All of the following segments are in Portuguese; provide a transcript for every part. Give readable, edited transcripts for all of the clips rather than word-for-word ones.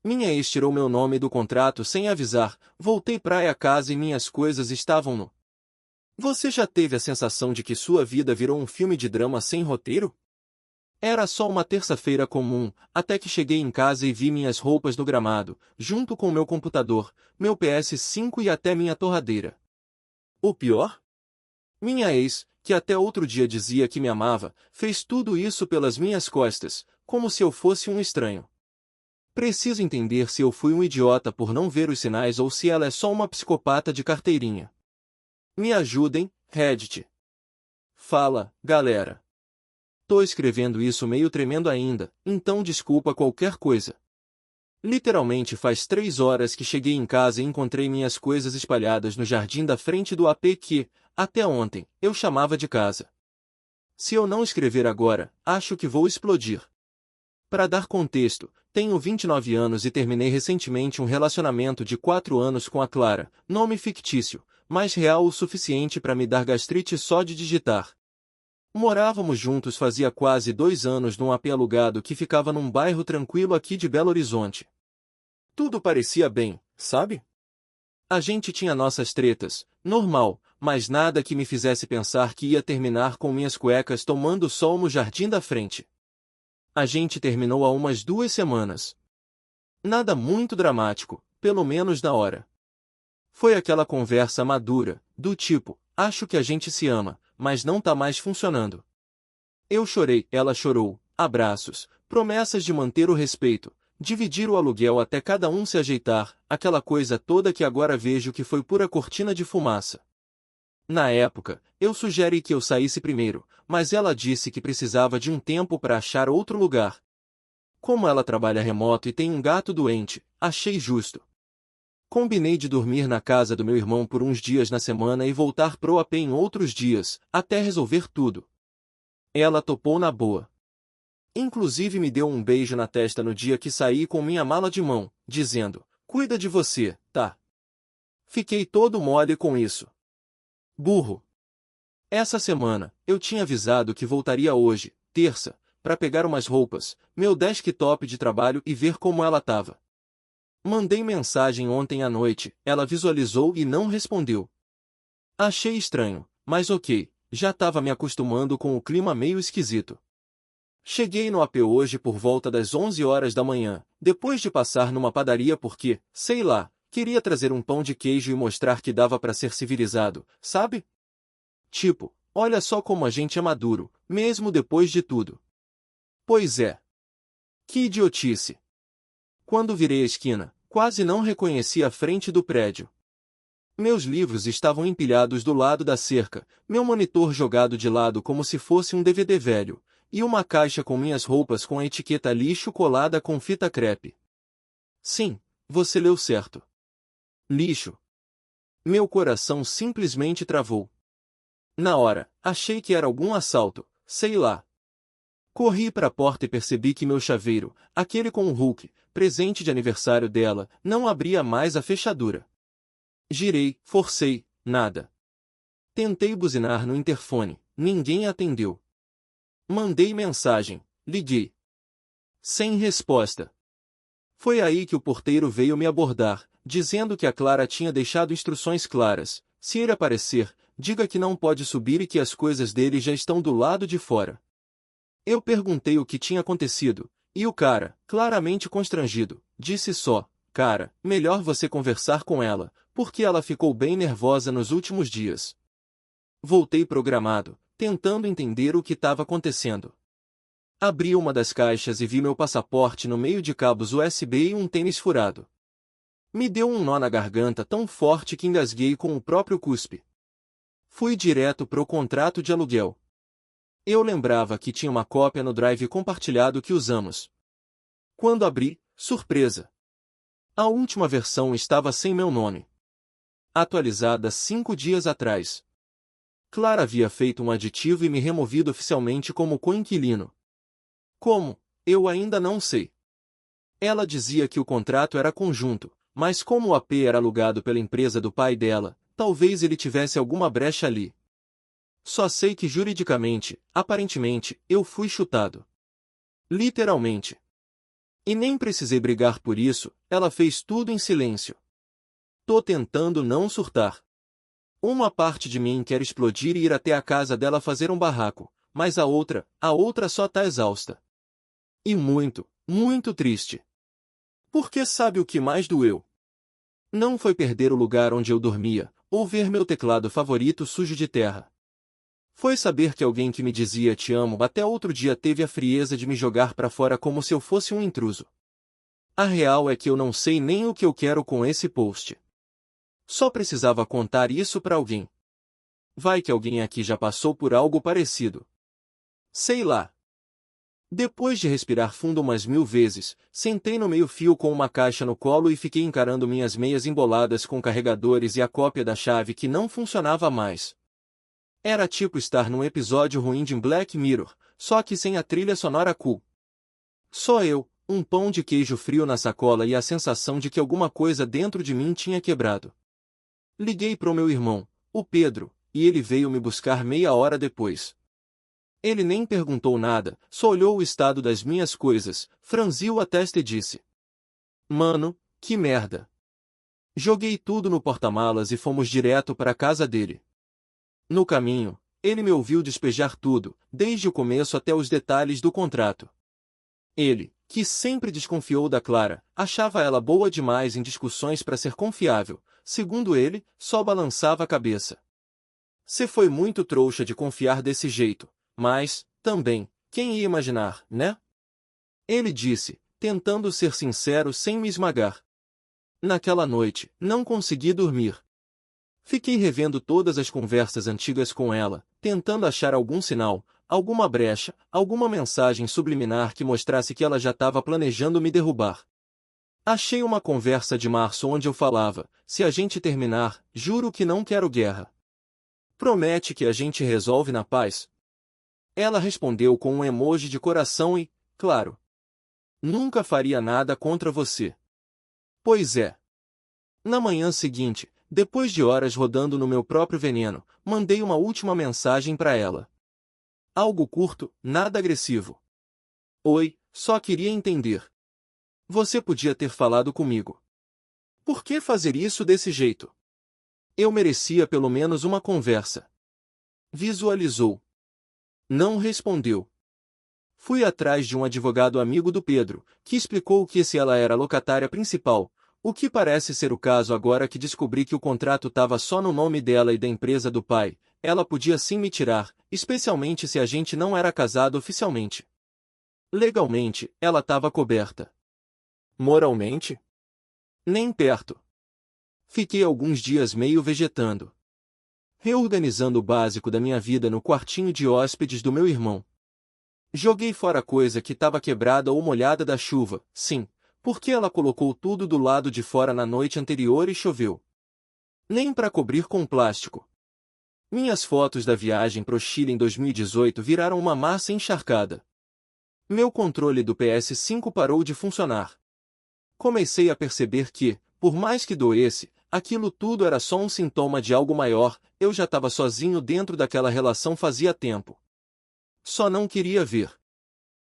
Minha ex tirou meu nome do contrato sem avisar, voltei para a casa e minhas coisas estavam no. Você já teve a sensação de que sua vida virou um filme de drama sem roteiro? Era só uma terça-feira comum, até que cheguei em casa e vi minhas roupas no gramado, junto com meu computador, meu PS5 e até minha torradeira. O pior? Minha ex, que até outro dia dizia que me amava, fez tudo isso pelas minhas costas, como se eu fosse um estranho. Preciso entender se eu fui um idiota por não ver os sinais ou se ela é só uma psicopata de carteirinha. Me ajudem, Reddit. Fala, galera. Tô escrevendo isso meio tremendo ainda, então desculpa qualquer coisa. Literalmente faz 3 horas que cheguei em casa e encontrei minhas coisas espalhadas no jardim da frente do AP que, até ontem, eu chamava de casa. Se eu não escrever agora, acho que vou explodir. Para dar contexto, tenho 29 anos e terminei recentemente um relacionamento de 4 anos com a Clara, nome fictício, mas real o suficiente para me dar gastrite só de digitar. Morávamos juntos fazia quase 2 anos num AP alugado que ficava num bairro tranquilo aqui de Belo Horizonte. Tudo parecia bem, sabe? A gente tinha nossas tretas, normal, mas nada que me fizesse pensar que ia terminar com minhas cuecas tomando sol no jardim da frente. A gente terminou há umas 2 semanas. Nada muito dramático, pelo menos na hora. Foi aquela conversa madura, do tipo, acho que a gente se ama, mas não tá mais funcionando. Eu chorei, ela chorou, abraços, promessas de manter o respeito, dividir o aluguel até cada um se ajeitar, aquela coisa toda que agora vejo que foi pura cortina de fumaça. Na época, eu sugeri que eu saísse primeiro, mas ela disse que precisava de um tempo para achar outro lugar. Como ela trabalha remoto e tem um gato doente, achei justo. Combinei de dormir na casa do meu irmão por uns dias na semana e voltar pro AP em outros dias, até resolver tudo. Ela topou na boa. Inclusive me deu um beijo na testa no dia que saí com minha mala de mão, dizendo, cuida de você, tá? Fiquei todo mole com isso. Burro. Essa semana, eu tinha avisado que voltaria hoje, terça, para pegar umas roupas, meu desktop de trabalho e ver como ela tava. Mandei mensagem ontem à noite, ela visualizou e não respondeu. Achei estranho, mas ok, já tava me acostumando com o clima meio esquisito. Cheguei no AP hoje por volta das 11 horas da manhã, depois de passar numa padaria porque, sei lá, queria trazer um pão de queijo e mostrar que dava para ser civilizado, sabe? Tipo, olha só como a gente é maduro, mesmo depois de tudo. Pois é. Que idiotice. Quando virei a esquina, quase não reconheci a frente do prédio. Meus livros estavam empilhados do lado da cerca, meu monitor jogado de lado como se fosse um DVD velho, e uma caixa com minhas roupas com a etiqueta lixo colada com fita crepe. Sim, você leu certo. Lixo. Meu coração simplesmente travou. Na hora, achei que era algum assalto, sei lá. Corri para a porta e percebi que meu chaveiro, aquele com o Hulk, presente de aniversário dela, não abria mais a fechadura. Girei, forcei, nada. Tentei buzinar no interfone, ninguém atendeu. Mandei mensagem, liguei. Sem resposta. Foi aí que o porteiro veio me abordar, dizendo que a Clara tinha deixado instruções claras. Se ele aparecer, diga que não pode subir e que as coisas dele já estão do lado de fora. Eu perguntei o que tinha acontecido, e o cara, claramente constrangido, disse só, cara, melhor você conversar com ela, porque ela ficou bem nervosa nos últimos dias. Voltei programado, tentando entender o que estava acontecendo. Abri uma das caixas e vi meu passaporte no meio de cabos USB e um tênis furado. Me deu um nó na garganta tão forte que engasguei com o próprio cuspe. Fui direto pro contrato de aluguel. Eu lembrava que tinha uma cópia no drive compartilhado que usamos. Quando abri, surpresa! A última versão estava sem meu nome. Atualizada 5 dias atrás. Clara havia feito um aditivo e me removido oficialmente como coinquilino. Como? Eu ainda não sei. Ela dizia que o contrato era conjunto, mas como o AP era alugado pela empresa do pai dela, talvez ele tivesse alguma brecha ali. Só sei que juridicamente, aparentemente, eu fui chutado. Literalmente. E nem precisei brigar por isso, ela fez tudo em silêncio. Tô tentando não surtar. Uma parte de mim quer explodir e ir até a casa dela fazer um barraco, mas a outra só tá exausta. E muito, muito triste. Porque sabe o que mais doeu? Não foi perder o lugar onde eu dormia, ou ver meu teclado favorito sujo de terra. Foi saber que alguém que me dizia te amo até outro dia teve a frieza de me jogar pra fora como se eu fosse um intruso. A real é que eu não sei nem o que eu quero com esse post. Só precisava contar isso pra alguém. Vai que alguém aqui já passou por algo parecido. Sei lá. Depois de respirar fundo umas 1000 vezes, sentei no meio-fio com uma caixa no colo e fiquei encarando minhas meias emboladas com carregadores e a cópia da chave que não funcionava mais. Era tipo estar num episódio ruim de Black Mirror, só que sem a trilha sonora cool. Só eu, um pão de queijo frio na sacola e a sensação de que alguma coisa dentro de mim tinha quebrado. Liguei pro meu irmão, o Pedro, e ele veio me buscar meia hora depois. Ele nem perguntou nada, só olhou o estado das minhas coisas, franziu a testa e disse: Mano, que merda. Joguei tudo no porta-malas e fomos direto para a casa dele. No caminho, ele me ouviu despejar tudo, desde o começo até os detalhes do contrato. Ele, que sempre desconfiou da Clara, achava ela boa demais em discussões para ser confiável, segundo ele, só balançava a cabeça. Cê foi muito trouxa de confiar desse jeito, mas, também, quem ia imaginar, né? Ele disse, tentando ser sincero sem me esmagar. Naquela noite, não consegui dormir. Fiquei revendo todas as conversas antigas com ela, tentando achar algum sinal, alguma brecha, alguma mensagem subliminar que mostrasse que ela já estava planejando me derrubar. Achei uma conversa de março onde eu falava: se a gente terminar, juro que não quero guerra. Promete que a gente resolve na paz? Ela respondeu com um emoji de coração e, claro, nunca faria nada contra você. Pois é. Na manhã seguinte, depois de horas rodando no meu próprio veneno, mandei uma última mensagem para ela. Algo curto, nada agressivo. Oi, só queria entender. Você podia ter falado comigo. Por que fazer isso desse jeito? Eu merecia pelo menos uma conversa. Visualizou. Não respondeu. Fui atrás de um advogado amigo do Pedro, que explicou que se ela era a locatária principal, o que parece ser o caso agora que descobri que o contrato estava só no nome dela e da empresa do pai, ela podia sim me tirar, especialmente se a gente não era casado oficialmente. Legalmente, ela estava coberta. Moralmente? Nem perto. Fiquei alguns dias meio vegetando, reorganizando o básico da minha vida no quartinho de hóspedes do meu irmão. Joguei fora coisa que estava quebrada ou molhada da chuva, sim, porque ela colocou tudo do lado de fora na noite anterior e choveu. Nem para cobrir com plástico. Minhas fotos da viagem pro Chile em 2018 viraram uma massa encharcada. Meu controle do PS5 parou de funcionar. Comecei a perceber que, por mais que doesse, aquilo tudo era só um sintoma de algo maior, eu já estava sozinho dentro daquela relação fazia tempo. Só não queria ver.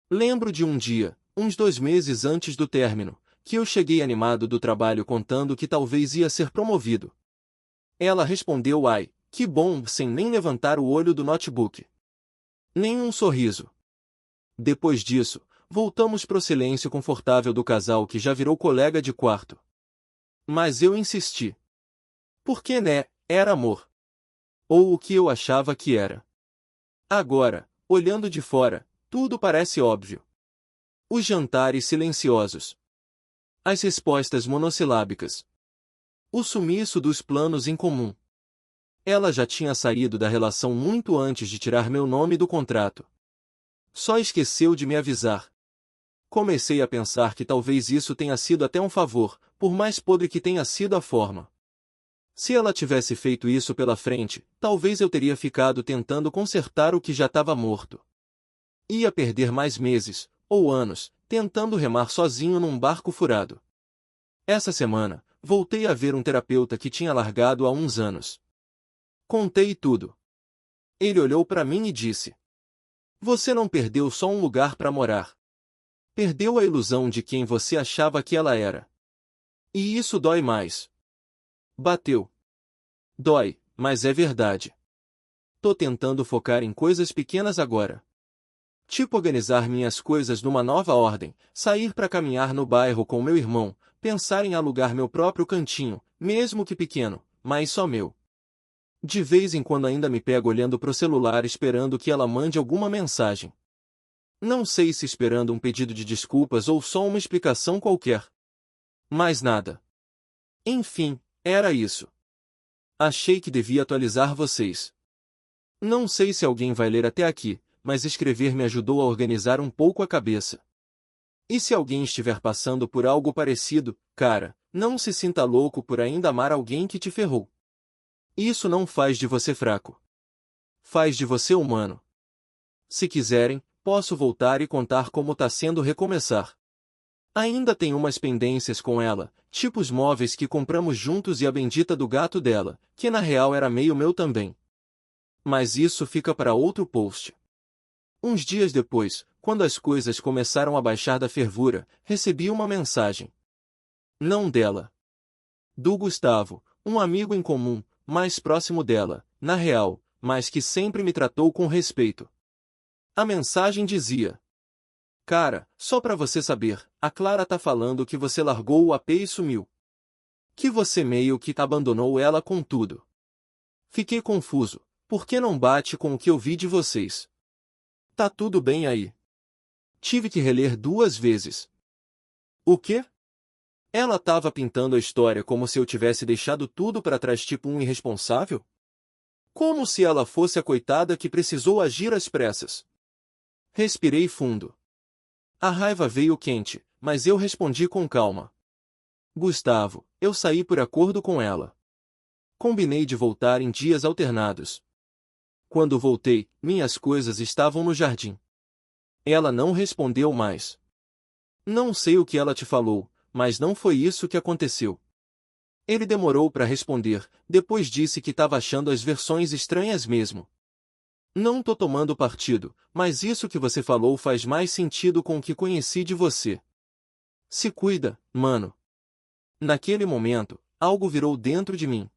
Lembro de um dia, uns 2 meses antes do término, que eu cheguei animado do trabalho contando que talvez ia ser promovido. Ela respondeu ai, que bom, sem nem levantar o olho do notebook. Nem um sorriso. Depois disso, voltamos pro silêncio confortável do casal que já virou colega de quarto. Mas eu insisti. Porque né, era amor. Ou o que eu achava que era. Agora, olhando de fora, tudo parece óbvio. Os jantares silenciosos. As respostas monossilábicas. O sumiço dos planos em comum. Ela já tinha saído da relação muito antes de tirar meu nome do contrato. Só esqueceu de me avisar. Comecei a pensar que talvez isso tenha sido até um favor, por mais podre que tenha sido a forma. Se ela tivesse feito isso pela frente, talvez eu teria ficado tentando consertar o que já estava morto. Ia perder mais meses, ou anos, tentando remar sozinho num barco furado. Essa semana, voltei a ver um terapeuta que tinha largado há uns anos. Contei tudo. Ele olhou para mim e disse: Você não perdeu só um lugar para morar. Perdeu a ilusão de quem você achava que ela era. E isso dói mais. Bateu. Dói, mas é verdade. Tô tentando focar em coisas pequenas agora. Tipo organizar minhas coisas numa nova ordem, sair para caminhar no bairro com meu irmão, pensar em alugar meu próprio cantinho, mesmo que pequeno, mas só meu. De vez em quando ainda me pego olhando pro celular esperando que ela mande alguma mensagem. Não sei se esperando um pedido de desculpas ou só uma explicação qualquer. Mais nada. Enfim, era isso. Achei que devia atualizar vocês. Não sei se alguém vai ler até aqui, mas escrever me ajudou a organizar um pouco a cabeça. E se alguém estiver passando por algo parecido, cara, não se sinta louco por ainda amar alguém que te ferrou. Isso não faz de você fraco. Faz de você humano. Se quiserem, posso voltar e contar como tá sendo recomeçar. Ainda tem umas pendências com ela, tipo os móveis que compramos juntos e a bendita do gato dela, que na real era meio meu também. Mas isso fica para outro post. Uns dias depois, quando as coisas começaram a baixar da fervura, recebi uma mensagem. Não dela. Do Gustavo, um amigo em comum, mais próximo dela, na real, mas que sempre me tratou com respeito. A mensagem dizia: Cara, só pra você saber, a Clara tá falando que você largou o AP e sumiu. Que você meio que abandonou ela com tudo. Fiquei confuso, porque não bate com o que eu vi de vocês. Tá tudo bem aí. Tive que reler 2 vezes. O quê? Ela tava pintando a história como se eu tivesse deixado tudo pra trás tipo um irresponsável? Como se ela fosse a coitada que precisou agir às pressas. Respirei fundo. A raiva veio quente, mas eu respondi com calma. Gustavo, eu saí por acordo com ela. Combinei de voltar em dias alternados. Quando voltei, minhas coisas estavam no jardim. Ela não respondeu mais. Não sei o que ela te falou, mas não foi isso que aconteceu. Ele demorou para responder, depois disse que estava achando as versões estranhas mesmo. Não tô tomando partido, mas isso que você falou faz mais sentido com o que conheci de você. Se cuida, mano. Naquele momento, algo virou dentro de mim.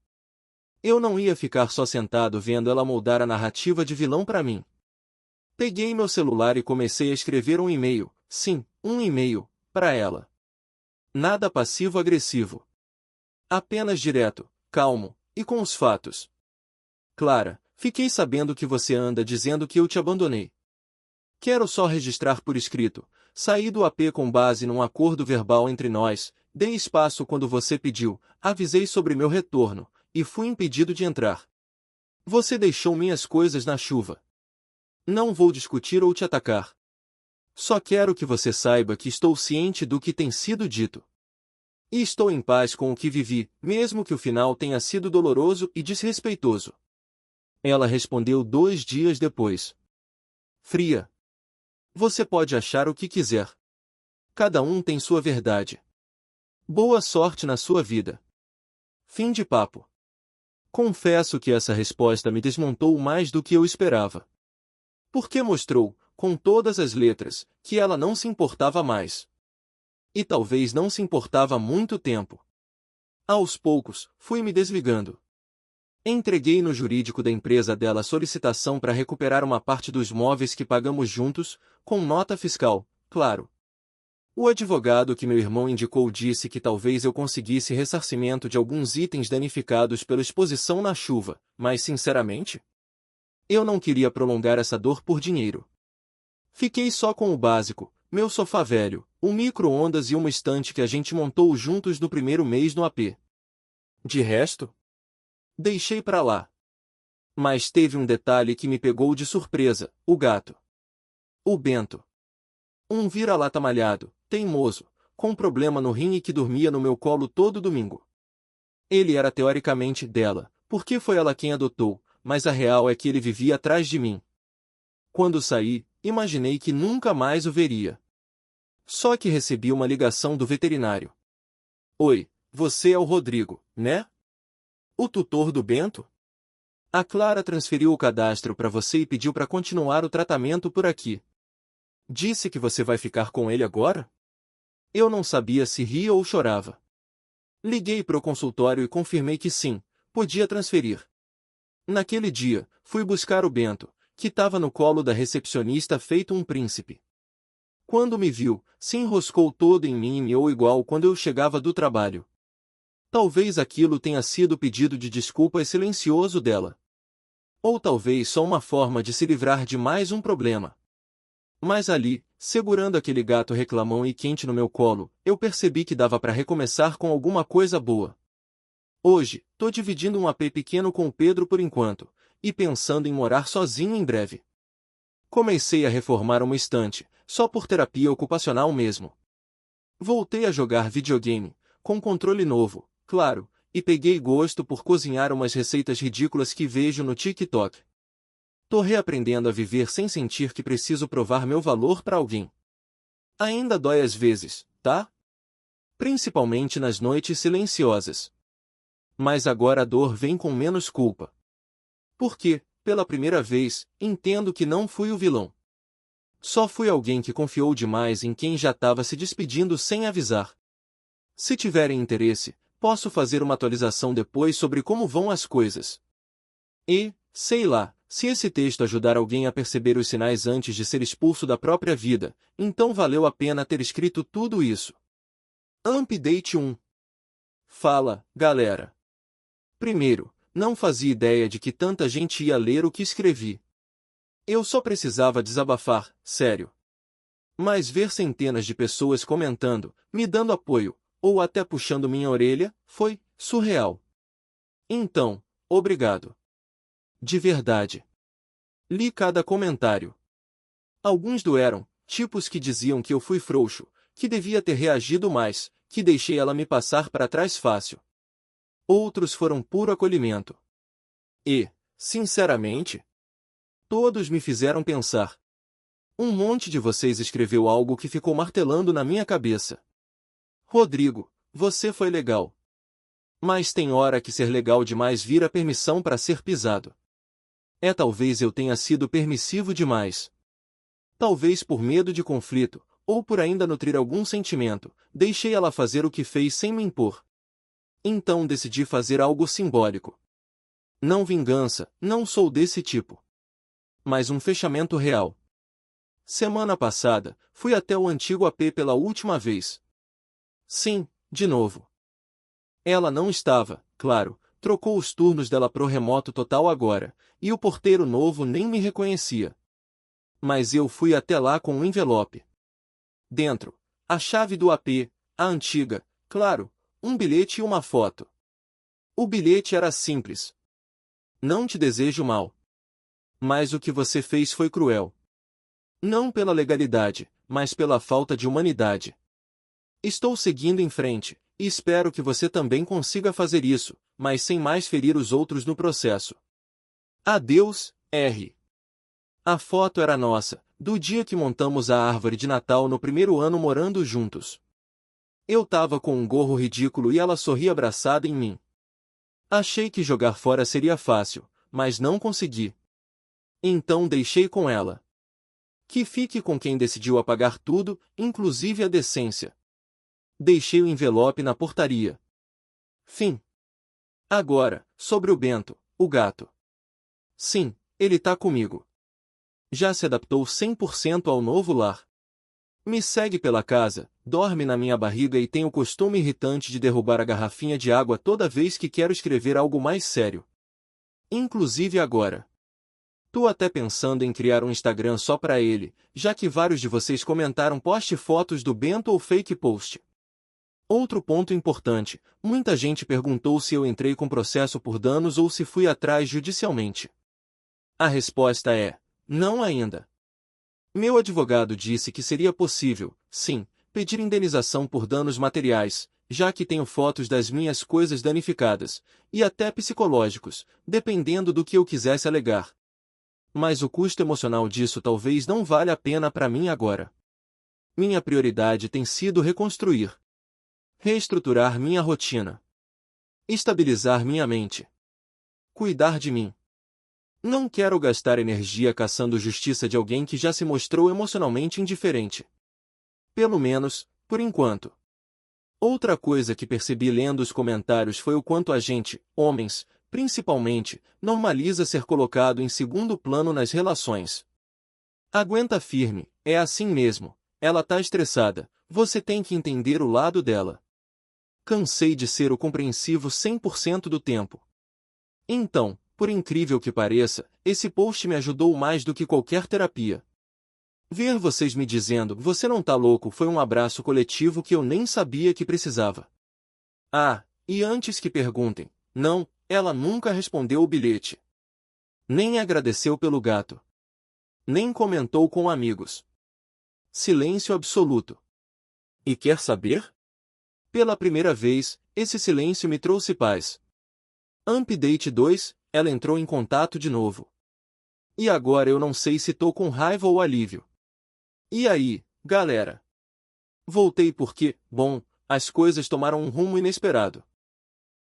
Eu não ia ficar só sentado vendo ela moldar a narrativa de vilão para mim. Peguei meu celular e comecei a escrever um e-mail, sim, um e-mail, para ela. Nada passivo-agressivo. Apenas direto, calmo, e com os fatos. Clara, fiquei sabendo que você anda dizendo que eu te abandonei. Quero só registrar por escrito. Saí do AP com base num acordo verbal entre nós, dei espaço quando você pediu, avisei sobre meu retorno, e fui impedido de entrar. Você deixou minhas coisas na chuva. Não vou discutir ou te atacar. Só quero que você saiba que estou ciente do que tem sido dito. E estou em paz com o que vivi, mesmo que o final tenha sido doloroso e desrespeitoso. Ela respondeu 2 dias depois. Fria. Você pode achar o que quiser. Cada um tem sua verdade. Boa sorte na sua vida. Fim de papo. Confesso que essa resposta me desmontou mais do que eu esperava. Porque mostrou, com todas as letras, que ela não se importava mais. E talvez não se importava há muito tempo. Aos poucos, fui me desligando. Entreguei no jurídico da empresa dela a solicitação para recuperar uma parte dos móveis que pagamos juntos, com nota fiscal, claro. O advogado que meu irmão indicou disse que talvez eu conseguisse ressarcimento de alguns itens danificados pela exposição na chuva, mas sinceramente, eu não queria prolongar essa dor por dinheiro. Fiquei só com o básico, meu sofá velho, um micro-ondas e uma estante que a gente montou juntos no primeiro mês no AP. De resto, deixei pra lá. Mas teve um detalhe que me pegou de surpresa, o gato. O Bento. Um vira-lata malhado, teimoso, com problema no rim e que dormia no meu colo todo domingo. Ele era teoricamente dela, porque foi ela quem adotou, mas a real é que ele vivia atrás de mim. Quando saí, imaginei que nunca mais o veria. Só que recebi uma ligação do veterinário. Oi, você é o Rodrigo, né? O tutor do Bento? A Clara transferiu o cadastro para você e pediu para continuar o tratamento por aqui. Disse que você vai ficar com ele agora? Eu não sabia se ria ou chorava. Liguei para o consultório e confirmei que sim, podia transferir. Naquele dia, fui buscar o Bento, que estava no colo da recepcionista feito um príncipe. Quando me viu, se enroscou todo em mim e me olhou igual quando eu chegava do trabalho. Talvez aquilo tenha sido pedido de desculpas silencioso dela. Ou talvez só uma forma de se livrar de mais um problema. Mas ali, segurando aquele gato reclamão e quente no meu colo, eu percebi que dava para recomeçar com alguma coisa boa. Hoje, tô dividindo um AP pequeno com o Pedro por enquanto, e pensando em morar sozinho em breve. Comecei a reformar uma estante, só por terapia ocupacional mesmo. Voltei a jogar videogame, com controle novo, claro, e peguei gosto por cozinhar umas receitas ridículas que vejo no TikTok. Tô reaprendendo a viver sem sentir que preciso provar meu valor para alguém. Ainda dói às vezes, tá? Principalmente nas noites silenciosas. Mas agora a dor vem com menos culpa. Porque, pela primeira vez, entendo que não fui o vilão. Só fui alguém que confiou demais em quem já estava se despedindo sem avisar. Se tiverem interesse, posso fazer uma atualização depois sobre como vão as coisas. E, sei lá, se esse texto ajudar alguém a perceber os sinais antes de ser expulso da própria vida, então valeu a pena ter escrito tudo isso. Update 1. Fala, galera. Primeiro, não fazia ideia de que tanta gente ia ler o que escrevi. Eu só precisava desabafar, sério. Mas ver centenas de pessoas comentando, me dando apoio, ou até puxando minha orelha, foi surreal. Então, obrigado. De verdade. Li cada comentário. Alguns doeram, tipos que diziam que eu fui frouxo, que devia ter reagido mais, que deixei ela me passar para trás fácil. Outros foram puro acolhimento. E, sinceramente, todos me fizeram pensar. Um monte de vocês escreveu algo que ficou martelando na minha cabeça. Rodrigo, você foi legal. Mas tem hora que ser legal demais vira permissão para ser pisado. Talvez eu tenha sido permissivo demais. Talvez por medo de conflito, ou por ainda nutrir algum sentimento, deixei ela fazer o que fez sem me impor. Então decidi fazer algo simbólico. Não vingança, não sou desse tipo. Mas um fechamento real. Semana passada, fui até o antigo AP pela última vez. Sim, de novo. Ela não estava, claro, trocou os turnos dela pro remoto total agora, e o porteiro novo nem me reconhecia. Mas eu fui até lá com um envelope. Dentro, a chave do AP, a antiga, claro, um bilhete e uma foto. O bilhete era simples. Não te desejo mal. Mas o que você fez foi cruel. Não pela legalidade, mas pela falta de humanidade. Estou seguindo em frente, e espero que você também consiga fazer isso, mas sem mais ferir os outros no processo. Adeus, R. A foto era nossa, do dia que montamos a árvore de Natal no primeiro ano morando juntos. Eu tava com um gorro ridículo e ela sorria abraçada em mim. Achei que jogar fora seria fácil, mas não consegui. Então deixei com ela. Que fique com quem decidiu apagar tudo, inclusive a decência. Deixei o envelope na portaria. Fim. Agora, sobre o Bento, o gato. Sim, ele tá comigo. Já se adaptou 100% ao novo lar. Me segue pela casa, dorme na minha barriga e tem o costume irritante de derrubar a garrafinha de água toda vez que quero escrever algo mais sério. Inclusive agora. Tô até pensando em criar um Instagram só pra ele, já que vários de vocês comentaram poste fotos do Bento ou fake post. Outro ponto importante, muita gente perguntou se eu entrei com processo por danos ou se fui atrás judicialmente. A resposta é, não ainda. Meu advogado disse que seria possível, sim, pedir indenização por danos materiais, já que tenho fotos das minhas coisas danificadas, e até psicológicos, dependendo do que eu quisesse alegar. Mas o custo emocional disso talvez não valha a pena para mim agora. Minha prioridade tem sido reconstruir. Reestruturar minha rotina. Estabilizar minha mente. Cuidar de mim. Não quero gastar energia caçando justiça de alguém que já se mostrou emocionalmente indiferente. Pelo menos, por enquanto. Outra coisa que percebi lendo os comentários foi o quanto a gente, homens, principalmente, normaliza ser colocado em segundo plano nas relações. Aguenta firme, é assim mesmo, ela tá estressada, você tem que entender o lado dela. Cansei de ser o compreensivo 100% do tempo. Então, por incrível que pareça, esse post me ajudou mais do que qualquer terapia. Ver vocês me dizendo "você não tá louco" foi um abraço coletivo que eu nem sabia que precisava. Ah, e antes que perguntem, não, ela nunca respondeu o bilhete. Nem agradeceu pelo gato. Nem comentou com amigos. Silêncio absoluto. E quer saber? Pela primeira vez, esse silêncio me trouxe paz. Update 2, ela entrou em contato de novo. E agora eu não sei se tô com raiva ou alívio. E aí, galera? Voltei porque, bom, as coisas tomaram um rumo inesperado.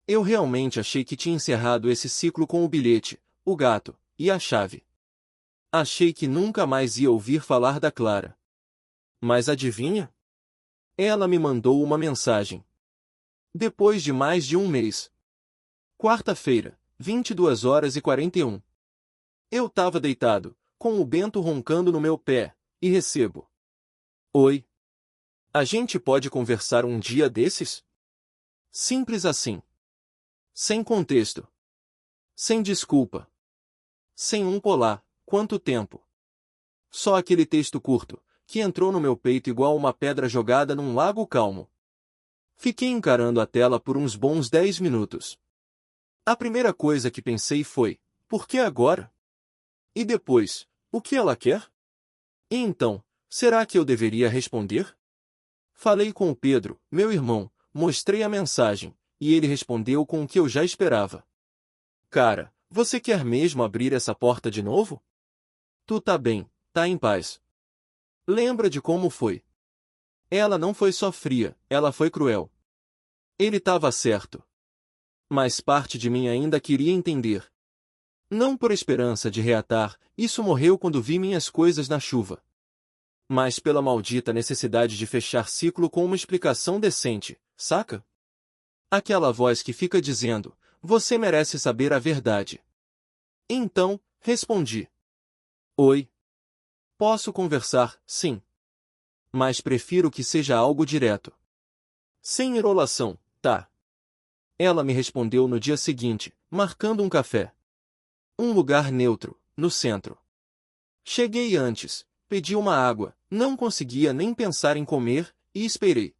Eu realmente achei que tinha encerrado esse ciclo com o bilhete, o gato e a chave. Achei que nunca mais ia ouvir falar da Clara. Mas adivinha? Ela me mandou uma mensagem. Depois de mais de um mês. Quarta-feira, 22h41. Eu tava deitado, com o Bento roncando no meu pé, e recebo. Oi. A gente pode conversar um dia desses? Simples assim. Sem contexto. Sem desculpa. Sem um olá, quanto tempo. Só aquele texto curto, que entrou no meu peito igual uma pedra jogada num lago calmo. Fiquei encarando a tela por uns bons 10 minutos. A primeira coisa que pensei foi, por que agora? E depois, o que ela quer? E então, será que eu deveria responder? Falei com o Pedro, meu irmão, mostrei a mensagem, e ele respondeu com o que eu já esperava. Cara, você quer mesmo abrir essa porta de novo? Tu tá bem, tá em paz. Lembra de como foi? Ela não foi só fria, ela foi cruel. Ele tava certo. Mas parte de mim ainda queria entender. Não por esperança de reatar, isso morreu quando vi minhas coisas na chuva. Mas pela maldita necessidade de fechar ciclo com uma explicação decente, saca? Aquela voz que fica dizendo, você merece saber a verdade. Então, respondi. Oi. Posso conversar, sim. Mas prefiro que seja algo direto. Sem enrolação, tá? Ela me respondeu no dia seguinte, marcando um café. Um lugar neutro, no centro. Cheguei antes, pedi uma água, não conseguia nem pensar em comer, e esperei.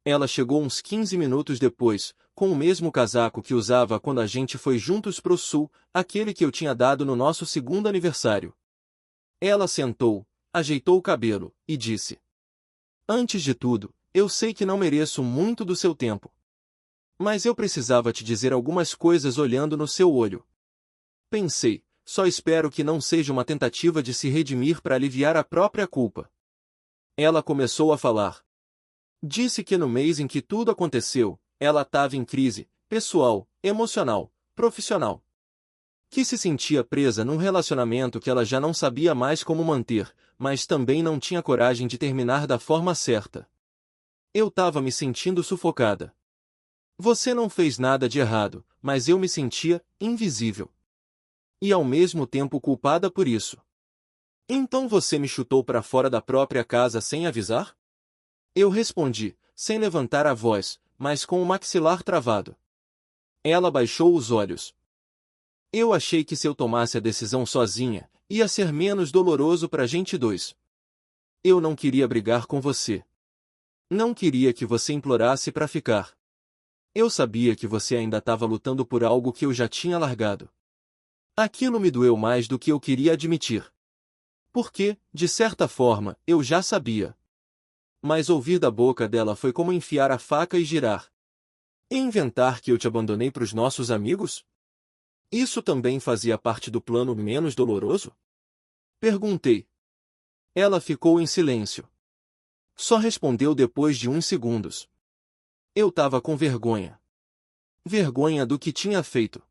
Ela chegou uns 15 minutos depois, com o mesmo casaco que usava quando a gente foi juntos pro sul, aquele que eu tinha dado no nosso segundo aniversário. Ela sentou, ajeitou o cabelo, e disse: Antes de tudo, eu sei que não mereço muito do seu tempo. Mas eu precisava te dizer algumas coisas olhando no seu olho. Pensei, só espero que não seja uma tentativa de se redimir para aliviar a própria culpa. Ela começou a falar. Disse que no mês em que tudo aconteceu, ela estava em crise, pessoal, emocional, profissional. Que se sentia presa num relacionamento que ela já não sabia mais como manter, mas também não tinha coragem de terminar da forma certa. Eu estava me sentindo sufocada. Você não fez nada de errado, mas eu me sentia invisível. E ao mesmo tempo culpada por isso. Então você me chutou para fora da própria casa sem avisar? Eu respondi, sem levantar a voz, mas com o maxilar travado. Ela baixou os olhos. Eu achei que se eu tomasse a decisão sozinha, ia ser menos doloroso pra gente dois. Eu não queria brigar com você. Não queria que você implorasse pra ficar. Eu sabia que você ainda estava lutando por algo que eu já tinha largado. Aquilo me doeu mais do que eu queria admitir. Porque, de certa forma, eu já sabia. Mas ouvir da boca dela foi como enfiar a faca e girar. E inventar que eu te abandonei pros nossos amigos? Isso também fazia parte do plano menos doloroso? Perguntei. Ela ficou em silêncio. Só respondeu depois de uns segundos. Eu tava com vergonha. Vergonha do que tinha feito.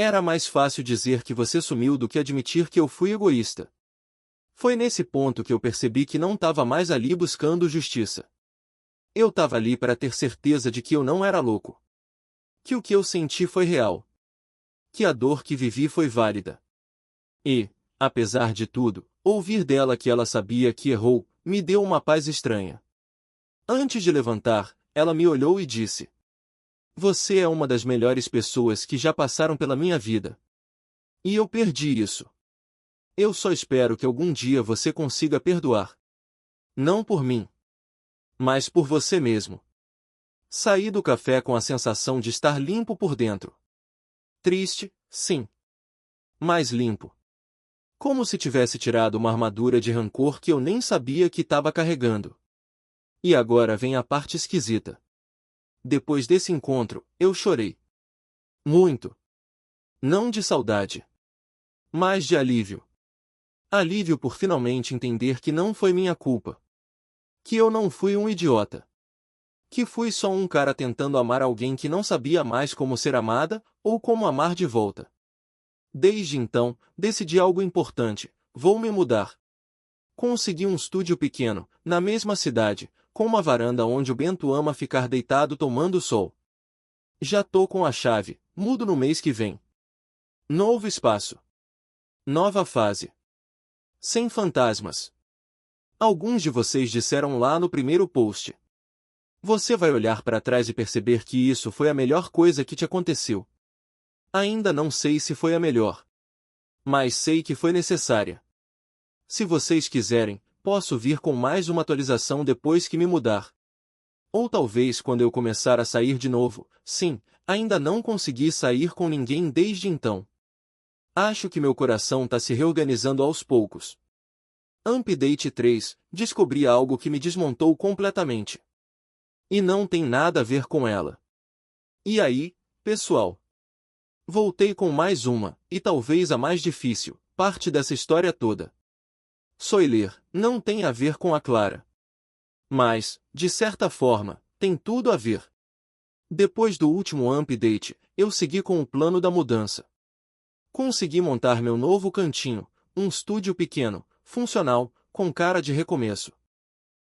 Era mais fácil dizer que você sumiu do que admitir que eu fui egoísta. Foi nesse ponto que eu percebi que não estava mais ali buscando justiça. Eu estava ali para ter certeza de que eu não era louco. Que o que eu senti foi real. Que a dor que vivi foi válida. E, apesar de tudo, ouvir dela que ela sabia que errou, me deu uma paz estranha. Antes de levantar, ela me olhou e disse: Você é uma das melhores pessoas que já passaram pela minha vida. E eu perdi isso. Eu só espero que algum dia você consiga perdoar. Não por mim, mas por você mesmo. Saí do café com a sensação de estar limpo por dentro. Triste, sim. Mas limpo. Como se tivesse tirado uma armadura de rancor que eu nem sabia que estava carregando. E agora vem a parte esquisita. Depois desse encontro, eu chorei. Muito. Não de saudade, mas de alívio. Alívio por finalmente entender que não foi minha culpa. Que eu não fui um idiota. Que fui só um cara tentando amar alguém que não sabia mais como ser amada, ou como amar de volta. Desde então, decidi algo importante: vou me mudar. Consegui um estúdio pequeno, na mesma cidade, com uma varanda onde o Bento ama ficar deitado tomando sol. Já tô com a chave, mudo no mês que vem. Novo espaço. Nova fase. Sem fantasmas. Alguns de vocês disseram lá no primeiro post. Você vai olhar para trás e perceber que isso foi a melhor coisa que te aconteceu. Ainda não sei se foi a melhor. Mas sei que foi necessária. Se vocês quiserem, posso vir com mais uma atualização depois que me mudar. Ou talvez quando eu começar a sair de novo. Sim, ainda não consegui sair com ninguém desde então. Acho que meu coração tá se reorganizando aos poucos. Update 3, descobri algo que me desmontou completamente. E não tem nada a ver com ela. E aí, pessoal? Voltei com mais uma, e talvez a mais difícil, parte dessa história toda. Spoiler, não tem a ver com a Clara. Mas, de certa forma, tem tudo a ver. Depois do último update, eu segui com o plano da mudança. Consegui montar meu novo cantinho, um estúdio pequeno, funcional, com cara de recomeço.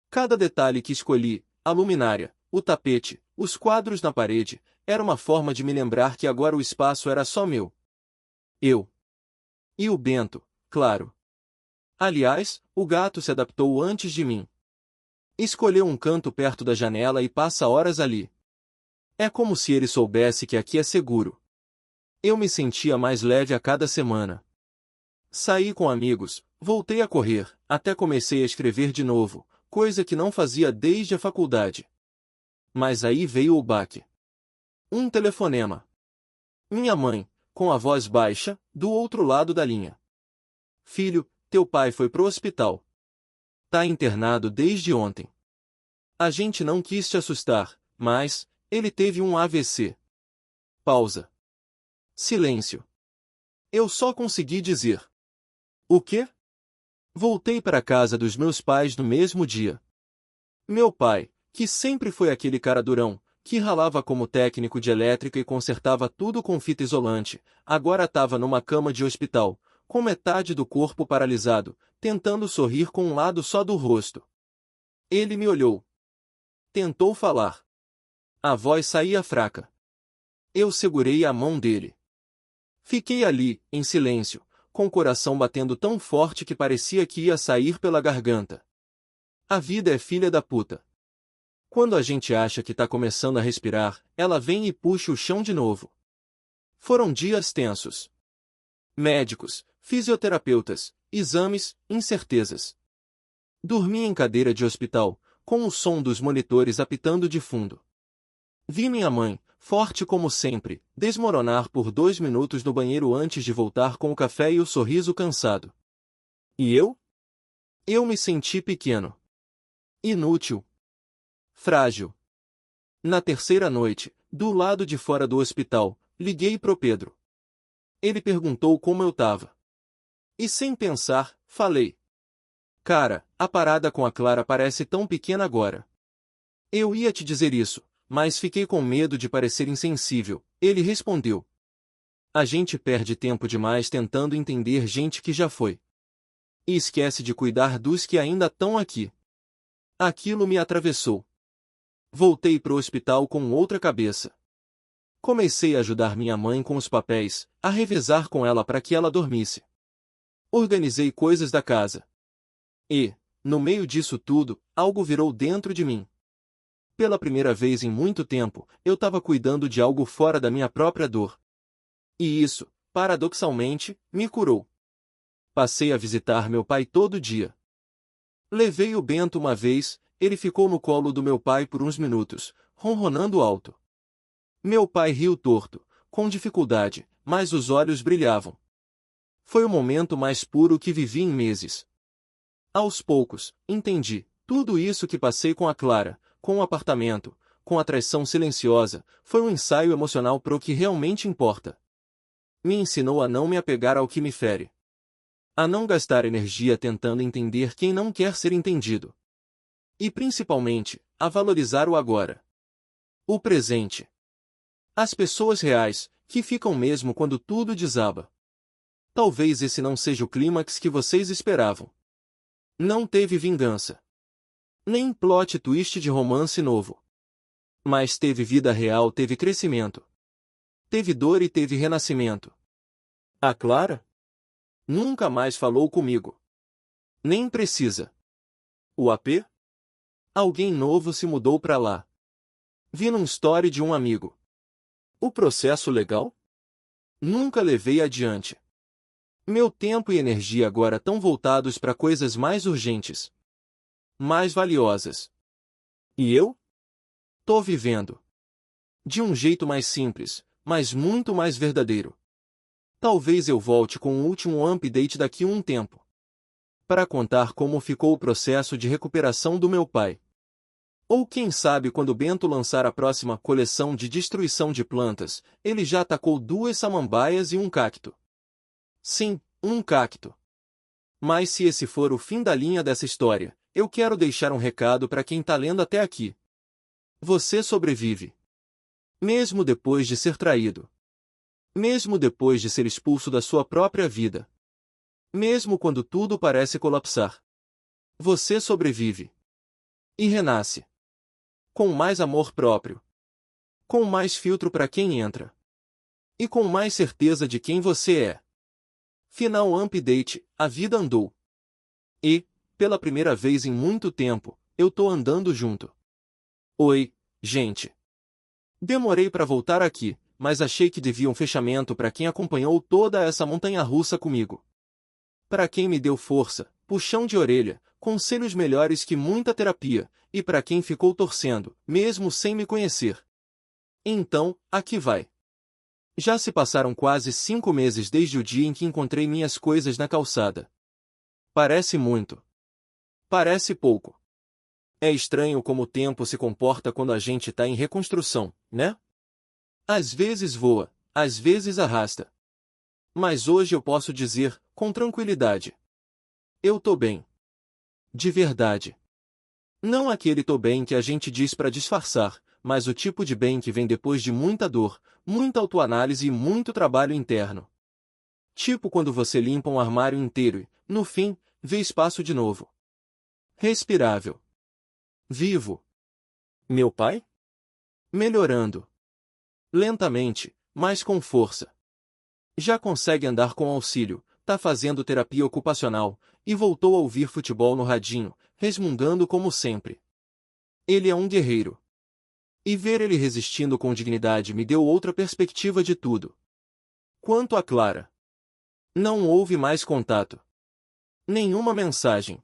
Cada detalhe que escolhi, a luminária, o tapete, os quadros na parede, era uma forma de me lembrar que agora o espaço era só meu. Eu. E o Bento, claro. Aliás, o gato se adaptou antes de mim. Escolheu um canto perto da janela e passa horas ali. É como se ele soubesse que aqui é seguro. Eu me sentia mais leve a cada semana. Saí com amigos, voltei a correr, até comecei a escrever de novo, coisa que não fazia desde a faculdade. Mas aí veio o baque. Um telefonema. Minha mãe, com a voz baixa, do outro lado da linha. Filho, teu pai foi pro hospital. Tá internado desde ontem. A gente não quis te assustar, mas ele teve um AVC. Pausa. Silêncio. Eu só consegui dizer: O quê? Voltei para a casa dos meus pais no mesmo dia. Meu pai, que sempre foi aquele cara durão, que ralava como técnico de elétrica e consertava tudo com fita isolante, agora estava numa cama de hospital, com metade do corpo paralisado, tentando sorrir com um lado só do rosto. Ele me olhou. Tentou falar. A voz saía fraca. Eu segurei a mão dele. Fiquei ali, em silêncio, com o coração batendo tão forte que parecia que ia sair pela garganta. A vida é filha da puta. Quando a gente acha que tá começando a respirar, ela vem e puxa o chão de novo. Foram dias tensos. Médicos, fisioterapeutas, exames, incertezas. Dormi em cadeira de hospital, com o som dos monitores apitando de fundo. Vi minha mãe, forte como sempre, desmoronar por 2 minutos no banheiro antes de voltar com o café e o sorriso cansado. E eu? Eu me senti pequeno. Inútil. Frágil. Na terceira noite, do lado de fora do hospital, liguei pro Pedro. Ele perguntou como eu tava. E sem pensar, falei: Cara, a parada com a Clara parece tão pequena agora. Eu ia te dizer isso, mas fiquei com medo de parecer insensível. Ele respondeu: A gente perde tempo demais tentando entender gente que já foi. E esquece de cuidar dos que ainda estão aqui. Aquilo me atravessou. Voltei pro hospital com outra cabeça. Comecei a ajudar minha mãe com os papéis, a revezar com ela para que ela dormisse. Organizei coisas da casa. E, no meio disso tudo, algo virou dentro de mim. Pela primeira vez em muito tempo, eu estava cuidando de algo fora da minha própria dor. E isso, paradoxalmente, me curou. Passei a visitar meu pai todo dia. Levei o Bento uma vez, ele ficou no colo do meu pai por uns minutos, ronronando alto. Meu pai riu torto, com dificuldade, mas os olhos brilhavam. Foi o momento mais puro que vivi em meses. Aos poucos, entendi, tudo isso que passei com a Clara, com o apartamento, com a traição silenciosa, foi um ensaio emocional para o que realmente importa. Me ensinou a não me apegar ao que me fere. A não gastar energia tentando entender quem não quer ser entendido. E principalmente, a valorizar o agora. O presente. As pessoas reais, que ficam mesmo quando tudo desaba. Talvez esse não seja o clímax que vocês esperavam. Não teve vingança. Nem plot twist de romance novo. Mas teve vida real, teve crescimento. Teve dor e teve renascimento. A Clara? Nunca mais falou comigo. Nem precisa. O AP? Alguém novo se mudou pra lá. Vi num story de um amigo. O processo legal? Nunca levei adiante. Meu tempo e energia agora estão voltados para coisas mais urgentes. Mais valiosas. E eu? Tô vivendo. De um jeito mais simples, mas muito mais verdadeiro. Talvez eu volte com o último update daqui a um tempo. Para contar como ficou o processo de recuperação do meu pai. Ou quem sabe quando Bento lançar a próxima coleção de destruição de plantas, ele já atacou 2 samambaias e um cacto. Sim, um cacto. Mas se esse for o fim da linha dessa história, eu quero deixar um recado para quem tá lendo até aqui. Você sobrevive. Mesmo depois de ser traído. Mesmo depois de ser expulso da sua própria vida. Mesmo quando tudo parece colapsar. Você sobrevive. E renasce. Com mais amor próprio. Com mais filtro para quem entra. E com mais certeza de quem você é. Final update, a vida andou. E, pela primeira vez em muito tempo, eu tô andando junto. Oi, gente. Demorei para voltar aqui, mas achei que devia um fechamento para quem acompanhou toda essa montanha-russa comigo. Para quem me deu força, puxão de orelha, conselhos melhores que muita terapia, e para quem ficou torcendo, mesmo sem me conhecer. Então, aqui vai. Já se passaram quase 5 meses desde o dia em que encontrei minhas coisas na calçada. Parece muito. Parece pouco. É estranho como o tempo se comporta quando a gente tá em reconstrução, né? Às vezes voa, às vezes arrasta. Mas hoje eu posso dizer, com tranquilidade. Eu tô bem. De verdade. Não aquele tô bem que a gente diz pra disfarçar, mas o tipo de bem que vem depois de muita dor, muita autoanálise e muito trabalho interno. Tipo quando você limpa um armário inteiro e, no fim, vê espaço de novo. Respirável. Vivo. Meu pai? Melhorando. Lentamente, mas com força. Já consegue andar com auxílio, tá fazendo terapia ocupacional, e voltou a ouvir futebol no radinho, resmungando como sempre. Ele é um guerreiro. E ver ele resistindo com dignidade me deu outra perspectiva de tudo. Quanto a Clara. Não houve mais contato. Nenhuma mensagem.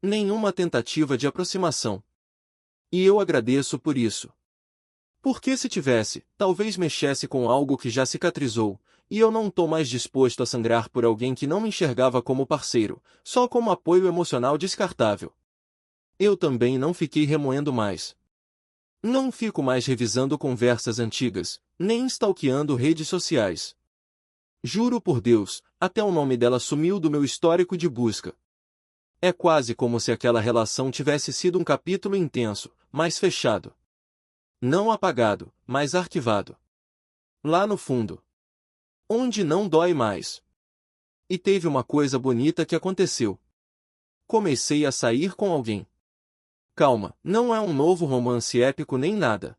Nenhuma tentativa de aproximação. E eu agradeço por isso. Porque se tivesse, talvez mexesse com algo que já cicatrizou, e eu não tô mais disposto a sangrar por alguém que não me enxergava como parceiro, só como apoio emocional descartável. Eu também não fiquei remoendo mais. Não fico mais revisando conversas antigas, nem stalkeando redes sociais. Juro por Deus, até o nome dela sumiu do meu histórico de busca. É quase como se aquela relação tivesse sido um capítulo intenso, mas fechado. Não apagado, mas arquivado. Lá no fundo. Onde não dói mais. E teve uma coisa bonita que aconteceu. Comecei a sair com alguém. Calma, não é um novo romance épico nem nada.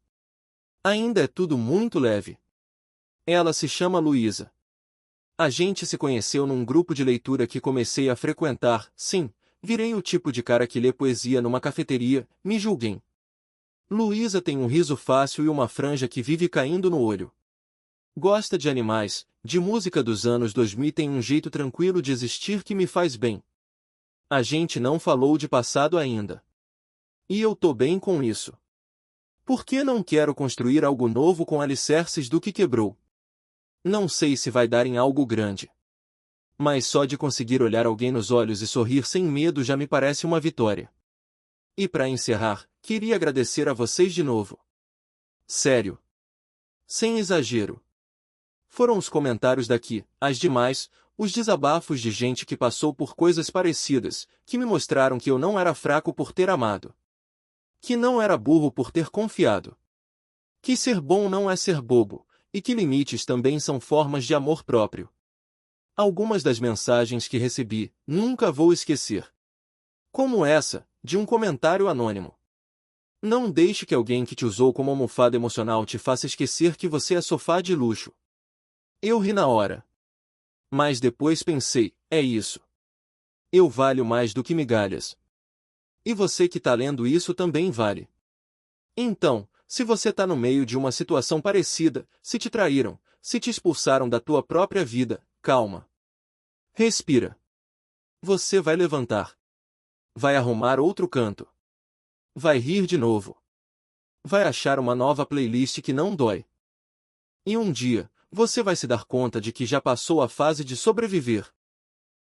Ainda é tudo muito leve. Ela se chama Luísa. A gente se conheceu num grupo de leitura que comecei a frequentar. Sim, virei o tipo de cara que lê poesia numa cafeteria, me julguem. Luísa tem um riso fácil e uma franja que vive caindo no olho. Gosta de animais, de música dos anos 2000 e tem um jeito tranquilo de existir que me faz bem. A gente não falou de passado ainda. E eu tô bem com isso. Por que não quero construir algo novo com alicerces do que quebrou? Não sei se vai dar em algo grande. Mas só de conseguir olhar alguém nos olhos e sorrir sem medo já me parece uma vitória. E para encerrar, queria agradecer a vocês de novo. Sério. Sem exagero. Foram os comentários daqui, as demais, os desabafos de gente que passou por coisas parecidas, que me mostraram que eu não era fraco por ter amado. Que não era burro por ter confiado. Que ser bom não é ser bobo, e que limites também são formas de amor próprio. Algumas das mensagens que recebi, nunca vou esquecer. Como essa, de um comentário anônimo. Não deixe que alguém que te usou como almofada emocional te faça esquecer que você é sofá de luxo. Eu ri na hora. Mas depois pensei, é isso. Eu valho mais do que migalhas. E você que tá lendo isso também vale. Então, se você tá no meio de uma situação parecida, se te traíram, se te expulsaram da tua própria vida, calma. Respira. Você vai levantar. Vai arrumar outro canto. Vai rir de novo. Vai achar uma nova playlist que não dói. E um dia, você vai se dar conta de que já passou a fase de sobreviver.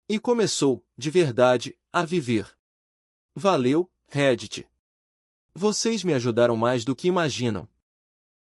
E começou, de verdade, a viver. Valeu, Reddit. Vocês me ajudaram mais do que imaginam.